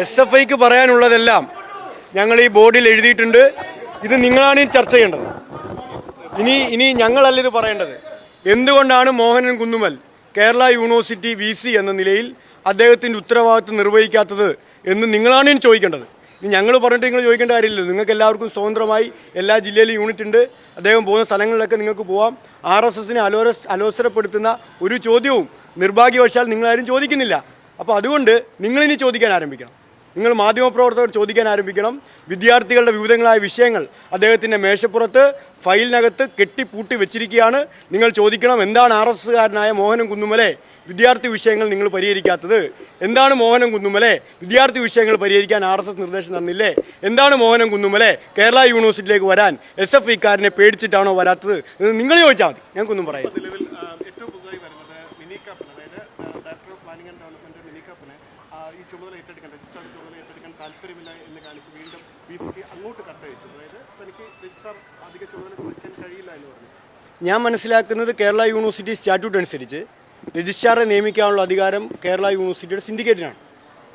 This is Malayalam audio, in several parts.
SFIക്ക് പറയാനുള്ളതെല്ലാം ഞങ്ങൾ ഈ ബോർഡിൽ എഴുതിയിട്ടുണ്ട്. ഇത് നിങ്ങളാണ് ഈ ചർച്ച ചെയ്യേണ്ടത്. ഇനി ഞങ്ങളല്ല ഇത് പറയേണ്ടത്. എന്തുകൊണ്ടാണ് മോഹനൻ കുന്നുമ്മൽ കേരള യൂണിവേഴ്സിറ്റി VC എന്ന നിലയിൽ അദ്ദേഹത്തിൻ്റെ ഉത്തരവാദിത്വം നിർവഹിക്കാത്തത് എന്ന് നിങ്ങളാണ് ഇനി ചോദിക്കേണ്ടത്. ഇനി ഞങ്ങൾ പറഞ്ഞിട്ട് നിങ്ങൾ ചോദിക്കേണ്ട കാര്യമില്ലല്ലോ. നിങ്ങൾക്ക് എല്ലാവർക്കും സ്വതന്ത്രമായി എല്ലാ ജില്ലയിലും യൂണിറ്റ് ഉണ്ട്. അദ്ദേഹം പോകുന്ന സ്ഥലങ്ങളിലൊക്കെ നിങ്ങൾക്ക് പോവാം. RSSനെ അലോസരപ്പെടുത്തുന്ന ഒരു ചോദ്യവും നിർഭാഗ്യവശാൽ നിങ്ങളാരും ചോദിക്കുന്നില്ല. അപ്പോൾ അതുകൊണ്ട് നിങ്ങളിനി ചോദിക്കാൻ ആരംഭിക്കണം. നിങ്ങൾ മാധ്യമപ്രവർത്തകർ ചോദിക്കാൻ ആരംഭിക്കണം. വിദ്യാർത്ഥികളുടെ വിവിധങ്ങളായ വിഷയങ്ങൾ അദ്ദേഹത്തിൻ്റെ മേശപ്പുറത്ത് ഫയലിനകത്ത് കെട്ടിപ്പൂട്ടി വെച്ചിരിക്കുകയാണ്. നിങ്ങൾ ചോദിക്കണം, എന്താണ് RSSകാരനായ മോഹനൻ കുന്നുമ്മലെ വിദ്യാർത്ഥി വിഷയങ്ങൾ നിങ്ങൾ പരിഹരിക്കാത്തത്? എന്താണ് മോഹനൻ കുന്നുമ്മലെ വിദ്യാർത്ഥി വിഷയങ്ങൾ പരിഹരിക്കാൻ RSS നിർദ്ദേശം തന്നില്ലേ? എന്താണ് മോഹനൻ കുന്നുമ്മലെ കേരള യൂണിവേഴ്സിറ്റിയിലേക്ക് വരാൻ SFIക്കാരനെ പേടിച്ചിട്ടാണോ വരാത്തത് എന്ന് നിങ്ങൾ ചോദിച്ചാൽ മതി. ഞങ്ങൾക്കൊന്നും പറയാം. ഈ ചുമതല ഏറ്റെടുക്കാൻ രജിസ്ട്രാർ ചുമതല ഏറ്റെടുക്കാൻ താല്പര്യമില്ല എന്ന് കാണിച്ച് വീണ്ടും VCക്ക് അങ്ങോട്ട് കത്തയച്ചു. അതായത് തനിക്ക് രജിസ്ട്രാർ അധിക ചുമതല വഹിക്കാൻ കഴിയില്ല എന്ന് പറഞ്ഞു. ഞാൻ മനസ്സിലാക്കുന്നത് കേരള യൂണിവേഴ്സിറ്റി സ്റ്റാറ്റ്യൂട്ട് അനുസരിച്ച് രജിസ്ട്രാറെ നിയമിക്കാനുള്ള അധികാരം കേരള യൂണിവേഴ്സിറ്റിയുടെ സിൻഡിക്കേറ്റിനാണ്.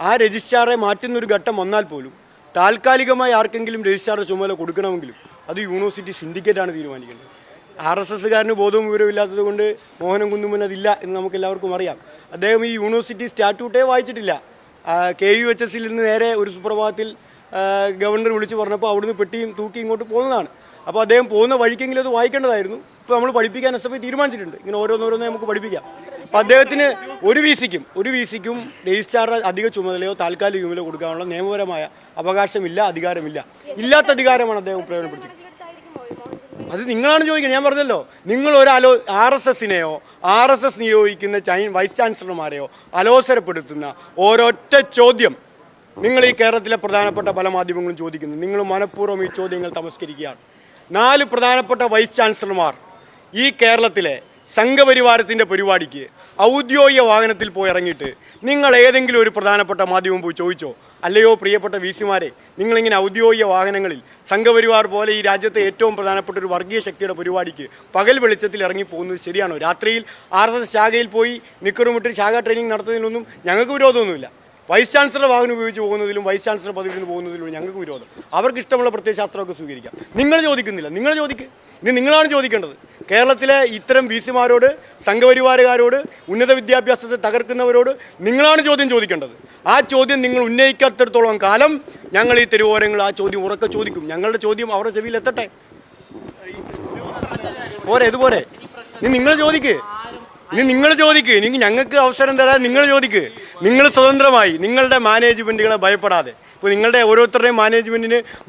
ആ രജിസ്ട്രാറെ മാറ്റുന്നൊരു ഘട്ടം വന്നാൽ പോലും താൽക്കാലികമായി ആർക്കെങ്കിലും രജിസ്ട്രാറുടെ ചുമതല കൊടുക്കണമെങ്കിലും അത് യൂണിവേഴ്സിറ്റി സിൻഡിക്കേറ്റാണ് തീരുമാനിക്കുന്നത്. RSSകാരന് ബോധവും വിവരവും ഇല്ലാത്തത് കൊണ്ട് മോഹനൻ കുന്നുമ്മൽ അതില്ല എന്ന് നമുക്ക് എല്ലാവർക്കും അറിയാം. അദ്ദേഹം ഈ യൂണിവേഴ്സിറ്റി സ്റ്റാറ്റ്യൂട്ടേ വായിച്ചിട്ടില്ല. KUHSൽ നിന്ന് നേരെ ഒരു സുപ്രഭാതത്തിൽ ഗവർണർ വിളിച്ചു പറഞ്ഞപ്പോൾ അവിടുന്ന് പെട്ടിയും തൂക്കി ഇങ്ങോട്ട് പോകുന്നതാണ്. അപ്പോൾ അദ്ദേഹം പോകുന്ന വഴിക്കെങ്കിലും അത് വായിക്കേണ്ടതായിരുന്നു. ഇപ്പോൾ നമ്മൾ പഠിപ്പിക്കാൻ SFI തീരുമാനിച്ചിട്ടുണ്ട്. ഇങ്ങനെ ഓരോന്നോരോന്നേ നമുക്ക് പഠിപ്പിക്കാം. അപ്പോൾ അദ്ദേഹത്തിന് ഒരു VCക്കും രജിസ്ട്രാർ അധിക ചുമതലയോ താൽക്കാലിക ചുമതലയോ കൊടുക്കാനുള്ള നിയമപരമായ അവകാശമില്ല, അധികാരമില്ല. ഇല്ലാത്ത അധികാരമാണ് അദ്ദേഹം പ്രയോജനപ്പെടുത്തിയത്. അത് നിങ്ങളാണ് ചോദിക്കുന്നത്. ഞാൻ പറഞ്ഞല്ലോ, നിങ്ങൾ RSSനെയോ RSS നിയോഗിക്കുന്ന വൈസ് ചാൻസലർമാരെയോ അലോസരപ്പെടുത്തുന്ന ഒരൊറ്റ ചോദ്യം നിങ്ങൾ ഈ കേരളത്തിലെ പ്രധാനപ്പെട്ട പല മാധ്യമങ്ങളും ചോദിക്കുന്നു. നിങ്ങൾ മനഃപൂർവ്വം ഈ ചോദ്യങ്ങൾ തമസ്കരിക്കുകയാണ്. 4 പ്രധാനപ്പെട്ട വൈസ് ചാൻസലർമാർ ഈ കേരളത്തിലെ സംഘപരിവാരത്തിൻ്റെ പരിപാടിക്ക് ഔദ്യോഗിക വാഹനത്തിൽ പോയി ഇറങ്ങിയിട്ട് നിങ്ങൾ ഏതെങ്കിലും ഒരു പ്രധാനപ്പെട്ട മാധ്യമം പോയി ചോദിച്ചോ? അല്ലയോ പ്രിയപ്പെട്ട VCമാരെ, നിങ്ങളിങ്ങനെ ഔദ്യോഗിക വാഹനങ്ങളിൽ സംഘപരിവാർ പോലെ ഈ രാജ്യത്തെ ഏറ്റവും പ്രധാനപ്പെട്ട ഒരു വർഗീയ ശക്തിയുടെ പരിപാടിക്ക് പകൽ വെളിച്ചത്തിൽ ഇറങ്ങി പോകുന്നത് ശരിയാണോ? രാത്രിയിൽ RSS ശാഖയിൽ പോയി നിക്കറുമിട്ട് ശാഖ ട്രെയിനിങ് നടത്തുന്നതിനൊന്നും ഞങ്ങൾക്ക് വിരോധമൊന്നുമില്ല. വൈസ് ചാൻസലർ വാഹനം ഉപയോഗിച്ച് പോകുന്നതിലും വൈസ് ചാൻസലർ പദവിയിൽ നിന്ന് പോകുന്നതിലും ഞങ്ങൾക്ക് വിരോധം. അവർക്ക് ഇഷ്ടമുള്ള പ്രത്യയശാസ്ത്രമൊക്കെ സ്വീകരിക്കാം. നിങ്ങൾ ചോദിക്കുന്നില്ല. നിങ്ങൾ ചോദിക്കുക. ഇനി നിങ്ങളാണ് ചോദിക്കേണ്ടത്. കേരളത്തിലെ ഇത്തരം VCമാരോട്, സംഘപരിവാരകാരോട്, ഉന്നത വിദ്യാഭ്യാസത്തെ തകർക്കുന്നവരോട് നിങ്ങളാണ് ചോദ്യം ചോദിക്കേണ്ടത്. ആ ചോദ്യം നിങ്ങൾ ഉന്നയിക്കാത്തിടത്തോളം കാലം ഞങ്ങൾ ഈ തെരുവോരങ്ങൾ ആ ചോദ്യം ഉറക്കെ ചോദിക്കും. ഞങ്ങളുടെ ചോദ്യം അവരുടെ ചെവിയിൽ എത്തട്ടെ. പോരെ, ഇതുപോലെ ഇനി നിങ്ങൾ ചോദിക്ക്. ഇനി ഞങ്ങൾക്ക് അവസരം തരാൻ നിങ്ങൾ ചോദിക്ക്. നിങ്ങൾ സ്വതന്ത്രമായി നിങ്ങളുടെ മാനേജ്മെൻറ്റുകളെ ഭയപ്പെടാതെ. ഇപ്പോൾ നിങ്ങളുടെ ഓരോരുത്തരുടെയും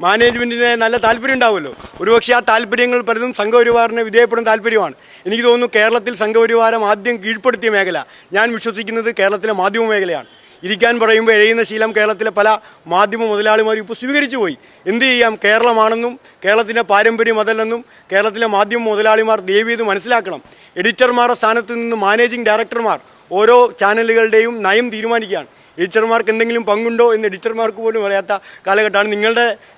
മാനേജ്മെൻറ്റിനെ നല്ല താല്പര്യം ഉണ്ടാവുമല്ലോ. ഒരുപക്ഷെ ആ താല്പര്യങ്ങൾ പലതും സംഘപരിവാറിന് വിധേയപ്പെടുന്ന താല്പര്യമാണ്. എനിക്ക് തോന്നുന്നു കേരളത്തിൽ സംഘപരിവാരം ആദ്യം കീഴ്പ്പെടുത്തിയ മേഖല ഞാൻ വിശ്വസിക്കുന്നത് കേരളത്തിലെ മാധ്യമ മേഖലയാണ്. ഇരിക്കാൻ പറയുമ്പോൾ എഴുതുന്ന ശീലം കേരളത്തിലെ പല മാധ്യമ മുതലാളിമാരും ഇപ്പോൾ സ്വീകരിച്ചു പോയി. എന്ത് ചെയ്യാം? കേരളമാണെന്നും കേരളത്തിൻ്റെ പാരമ്പര്യം അതല്ലെന്നും കേരളത്തിലെ മാധ്യമ മുതലാളിമാർ ദയവീത് മനസ്സിലാക്കണം. എഡിറ്റർമാരുടെ സ്ഥാനത്ത് നിന്ന് മാനേജിംഗ് ഡയറക്ടർമാർ ഓരോ ചാനലുകളുടെയും നയം തീരുമാനിക്കുകയാണ്. എഡിറ്റർമാർക്ക് എന്തെങ്കിലും പങ്കുണ്ടോ എന്ന് എഡിറ്റർമാർക്ക് പോലും അറിയാത്ത കാലഘട്ടമാണ്.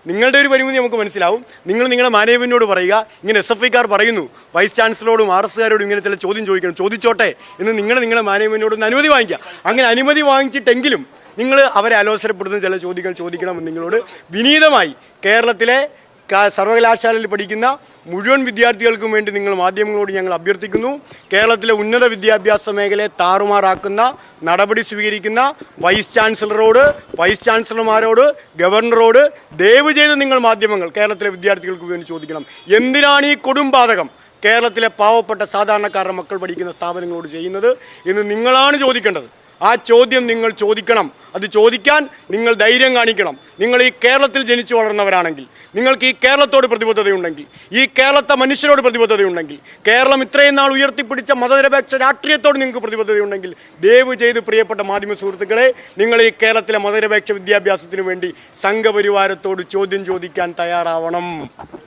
നിങ്ങളുടെ ഒരു പരിമിതി നമുക്ക് മനസ്സിലാവും. നിങ്ങൾ നിങ്ങളുടെ മാനേജ്മെൻറ്റിനോട് പറയുക, ഇങ്ങനെ SFIക്കാർ പറയുന്നു, വൈസ് ചാൻസലറോടും RSSകാരോടും ഇങ്ങനെ ചില ചോദ്യം ചോദിക്കണം, ചോദിച്ചോട്ടെ എന്ന് നിങ്ങളുടെ മാനേജ്മെൻറ്റിനോട് ഒന്ന് അനുമതി വാങ്ങിക്കുക. അങ്ങനെ അനുമതി വാങ്ങിച്ചിട്ടെങ്കിലും നിങ്ങൾ അവരെ അലോസരപ്പെടുത്തുന്ന ചില ചോദ്യങ്ങൾ ചോദിക്കണമെന്ന് നിങ്ങളോട് വിനീതമായി കേരളത്തിലെ സർവകലാശാലയിൽ പഠിക്കുന്ന മുഴുവൻ വിദ്യാർത്ഥികൾക്കും വേണ്ടി നിങ്ങൾ മാധ്യമങ്ങളോട് ഞങ്ങൾ അഭ്യർത്ഥിക്കുന്നു. കേരളത്തിലെ ഉന്നത വിദ്യാഭ്യാസ മേഖലയെ താറുമാറാക്കുന്ന നടപടി സ്വീകരിക്കുന്ന വൈസ് ചാൻസലർമാരോട്, ഗവർണറോട് ദയവ് ചെയ്ത് നിങ്ങൾ മാധ്യമങ്ങൾ കേരളത്തിലെ വിദ്യാർത്ഥികൾക്ക് വേണ്ടി ചോദിക്കണം. എന്തിനാണ് ഈ കൊടുംപാതകം കേരളത്തിലെ പാവപ്പെട്ട സാധാരണക്കാരുടെ മക്കൾ പഠിക്കുന്ന സ്ഥാപനങ്ങളോട് ചെയ്യുന്നത് എന്ന് നിങ്ങളാണ് ചോദിക്കേണ്ടത്. ആ ചോദ്യം നിങ്ങൾ ചോദിക്കണം. അത് ചോദിക്കാൻ നിങ്ങൾ ധൈര്യം കാണിക്കണം. നിങ്ങൾ ഈ കേരളത്തിൽ ജനിച്ചു വളർന്നവരാണെങ്കിൽ, നിങ്ങൾക്ക് ഈ കേരളത്തോട് പ്രതിബദ്ധതയുണ്ടെങ്കിൽ, ഈ കേരളത്തെ മനുഷ്യരോട് പ്രതിബദ്ധതയുണ്ടെങ്കിൽ, കേരളം ഇത്രയും നാൾ ഉയർത്തിപ്പിടിച്ച മതനിരപേക്ഷ രാഷ്ട്രീയത്തോട് നിങ്ങൾക്ക് പ്രതിബദ്ധതയുണ്ടെങ്കിൽ, ദയവ് ചെയ്ത് പ്രിയപ്പെട്ട മാധ്യമ സുഹൃത്തുക്കളെ, നിങ്ങൾ ഈ കേരളത്തിലെ മതനിരപേക്ഷ വിദ്യാഭ്യാസത്തിന് വേണ്ടി സംഘപരിവാരത്തോട് ചോദ്യം ചോദിക്കാൻ തയ്യാറാവണം.